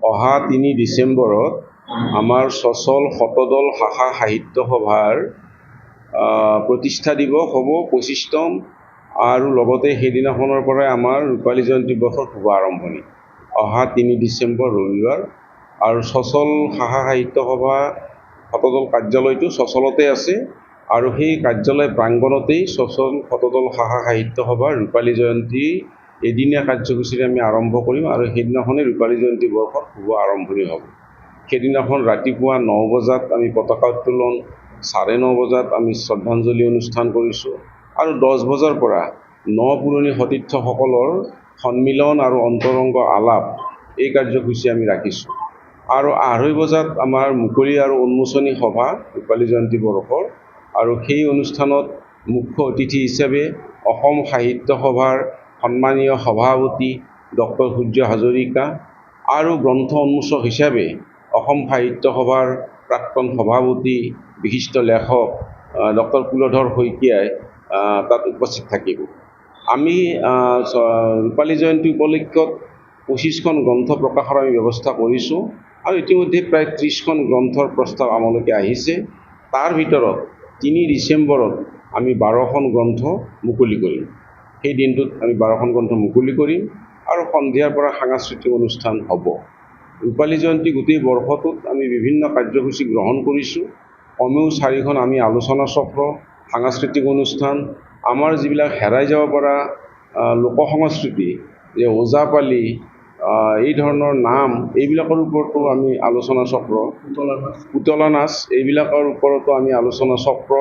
অহা ৩ ডিচেম্বৰত আমাৰ সচল শতদল শাখা সাহিত্য সভাৰ প্ৰতিষ্ঠা দিৱস হ'ব ২৫তম, আৰু লগতে সেইদিনাখনৰ পৰাই আমাৰ ৰূপালী জয়ন্তী বৰ্ষৰ শুভ আৰম্ভণি। অহা ৩ ডিচেম্বৰ ৰবিবাৰ, আৰু সচল শাখা সাহিত্য সভা শতদল কাৰ্যালয়টো সচলতে আছে, আৰু সেই কাৰ্যালয় প্ৰাংগণতেই সচল শতদল শাখা সাহিত্য সভাৰ ৰূপালী জয়ন্তী এদিনীয়া কাৰ্যসূচীৰে আমি আৰম্ভ কৰিম, আৰু সেইদিনাখনেই ৰূপালী জয়ন্তী বৰ্ষৰ শুভ আৰম্ভণি হ'ব। সেইদিনাখন ৰাতিপুৱা ৯ বজাত আমি পতাকা উত্তোলন, ৯:৩০ বজাত আমি শ্ৰদ্ধাঞ্জলি অনুষ্ঠান কৰিছোঁ, আৰু 10 বজাৰ পৰা পুৰণি সতীৰ্থসকলৰ সন্মিলন আৰু অন্তৰংগ আলাপ এই কাৰ্যসূচী আমি ৰাখিছোঁ। আৰু ২:৩০ বজাত আমাৰ মুকলি আৰু উন্মোচনী সভা ৰূপালী জয়ন্তী বৰ্ষৰ, আৰু সেই অনুষ্ঠানত মুখ্য অতিথি হিচাপে অসম সাহিত্য সভাৰ সন্মানীয় সভাপতি ডক্টৰ সূৰ্য হাজৰিকা, আৰু গ্ৰন্থ উন্মোচক হিচাপে অসম সাহিত্য সভাৰ প্ৰাক্তন সভাপতি বিশিষ্ট লেখক ডক্টৰ কুলধৰ শইকীয়াই তাত উপস্থিত থাকিব। আমি ৰূপালী জয়ন্তী উপলক্ষত ২৫খন গ্ৰন্থ প্ৰকাশৰ আমি ব্যৱস্থা কৰিছোঁ, আৰু ইতিমধ্যে প্ৰায় ৩০খন গ্ৰন্থৰ প্ৰস্তাৱ আমালৈকে আহিছে। তাৰ ভিতৰত ৩ ডিচেম্বৰত আমি ১২খন গ্ৰন্থ মুকলি কৰিম। সেই দিনটোত আমি ১২খন গ্ৰন্থ মুকলি কৰিম, আৰু সন্ধিয়াৰ পৰা সাংস্কৃতিক অনুষ্ঠান হ'ব। ৰূপালী জয়ন্তী গোটেই বৰ্ষটোত আমি বিভিন্ন কাৰ্যসূচী গ্ৰহণ কৰিছোঁ। কমেও 4খন আমি আলোচনা চক্ৰ, সাংস্কৃতিক অনুষ্ঠান, আমাৰ যিবিলাক হেৰাই যাব পৰা লোকসংস্কৃতি, যে ওজাপালি, এই ধৰণৰ নাম, এইবিলাকৰ ওপৰতো আমি আলোচনা চক্ৰ, পুতলা নাচ, এইবিলাকৰ ওপৰতো আমি আলোচনা চক্ৰ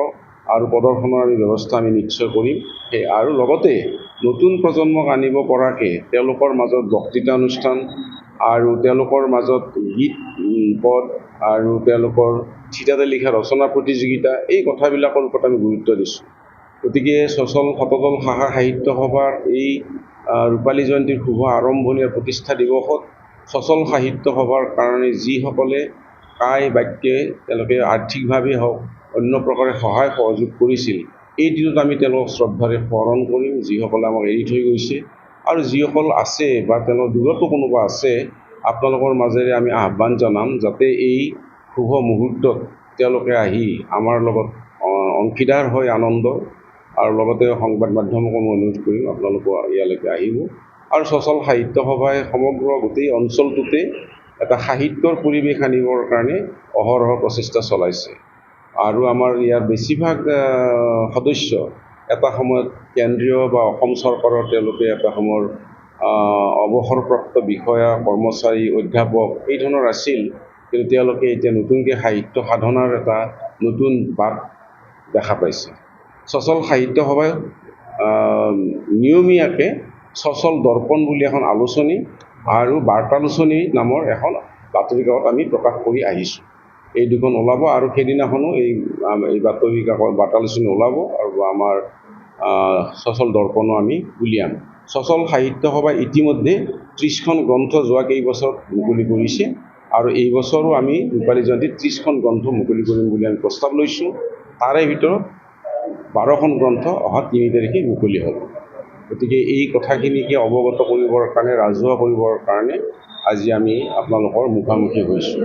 আৰু প্ৰদৰ্শনৰ আমি ব্যৱস্থা আমি নিশ্চয় কৰিম। আৰু লগতে নতুন প্ৰজন্মক আনিব পৰাকৈ তেওঁলোকৰ মাজত বক্তৃতা অনুষ্ঠান, আৰু তেওঁলোকৰ মাজত গীত পদ, আৰু তেওঁলোকৰ থিতাতে লিখা ৰচনা প্ৰতিযোগিতা, এই কথাবিলাকৰ ওপৰত আমি গুৰুত্ব দিছোঁ। গতিকে সচল শতদল শাখা সাহিত্য সভাৰ এই ৰূপালী জয়ন্তীৰ শুভ আৰম্ভণি আৰু প্ৰতিষ্ঠা দিৱসত সচল সাহিত্য সভাৰ কাৰণে যিসকলে কায় বাক্যে তেওঁলোকে আৰ্থিকভাৱে হওক অন্য প্ৰকাৰে সহায় সহযোগ কৰিছিল, এই দিনত আমি তেওঁলোকক শ্ৰদ্ধাৰে স্মৰণ কৰিম, যিসকলে আমাক এৰি থৈ গৈছে। আৰু যিসকল আছে বা তেওঁলোকৰ দূৰতো কোনোবা আছে, আপোনালোকৰ মাজেৰে আমি আহ্বান জনাম যাতে এই শুভ মুহূৰ্তত তেওঁলোকে আহি আমাৰ লগত অংশীদাৰ হয় আনন্দ। আৰু লগতে সংবাদ মাধ্যমকো মই অনুৰোধ কৰিম আপোনালোকে ইয়ালৈকে আহিব। আৰু সচল সাহিত্য সভাই সমগ্ৰ গোটেই অঞ্চলটোতে এটা সাহিত্যৰ পৰিৱেশ আনিবৰ কাৰণে অহৰহ প্ৰচেষ্টা চলাইছে। আৰু আমাৰ ইয়াৰ বেছিভাগ সদস্য এটা সময়ত কেন্দ্ৰীয় বা অসম চৰকাৰৰ তেওঁলোকে এটা সময়ৰ অৱসৰপ্ৰাপ্ত বিষয়া, কৰ্মচাৰী, অধ্যাপক এই ধৰণৰ আছিল, কিন্তু তেওঁলোকে এতিয়া নতুনকৈ সাহিত্য সাধনাৰ এটা নতুন বাট দেখা পাইছে। সচল সাহিত্য সভাই নিয়মীয়াকৈ সচল দৰ্পণ বুলি এখন আলোচনী আৰু বাৰ্তালোচনী নামৰ এখন বাতৰি কাকত আমি প্ৰকাশ কৰি আহিছোঁ। এই দুখন ওলাব, আৰু সেইদিনাখনো এই বাতৰি কাকত বাৰ্তালোচনী ওলাব, আৰু আমাৰ সচল দৰ্পণো আমি উলিয়াম। সচল সাহিত্য সভাই ইতিমধ্যে 30খন গ্ৰন্থ যোৱা কেইবছৰত মুকলি কৰিছে, আৰু এই বছৰো আমি ৰূপালী জয়ন্তীত 30খন গ্ৰন্থ মুকলি কৰিম বুলি আমি প্ৰস্তাৱ লৈছোঁ। তাৰে ভিতৰত 12খন গ্ৰন্থ অহা 3 তাৰিখে মুকলি হ'ব। গতিকে এই কথাখিনিকে অৱগত কৰিবৰ কাৰণে, ৰাজহুৱা কৰিবৰ কাৰণে আজি আমি আপোনালোকৰ মুখামুখি হৈছোঁ।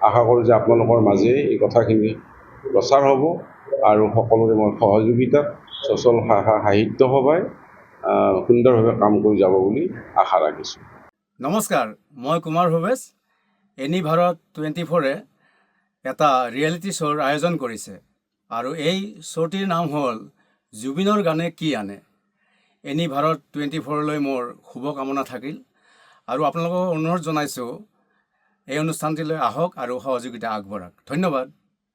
আশা কৰোঁ যে আপোনালোকৰ মাজেৰে এই কথাখিনি প্ৰচাৰ হ'ব, আৰু সকলোৰে মই সহযোগিতাত সচল শাখা সাহিত্য সভাই সুন্দৰভাৱে কাম কৰি যাব বুলি আশা ৰাখিছোঁ। নমস্কাৰ, মই কুমাৰ ভৱেশ। এনি ভাৰত 24-এ এটা ৰিয়েলিটি শ্ব'ৰ আয়োজন কৰিছে, আৰু এই শ্ব'টিৰ নাম হ'ল জুবিনৰ গানে কি আনে। এনি ভাৰত 24লৈ মোৰ শুভকামনা থাকিল, আৰু আপোনালোকক অনুৰোধ জনাইছোঁ এই অনুষ্ঠানটিলৈ আহক আৰু সহযোগিতা আগবঢ়াওক। ধন্যবাদ।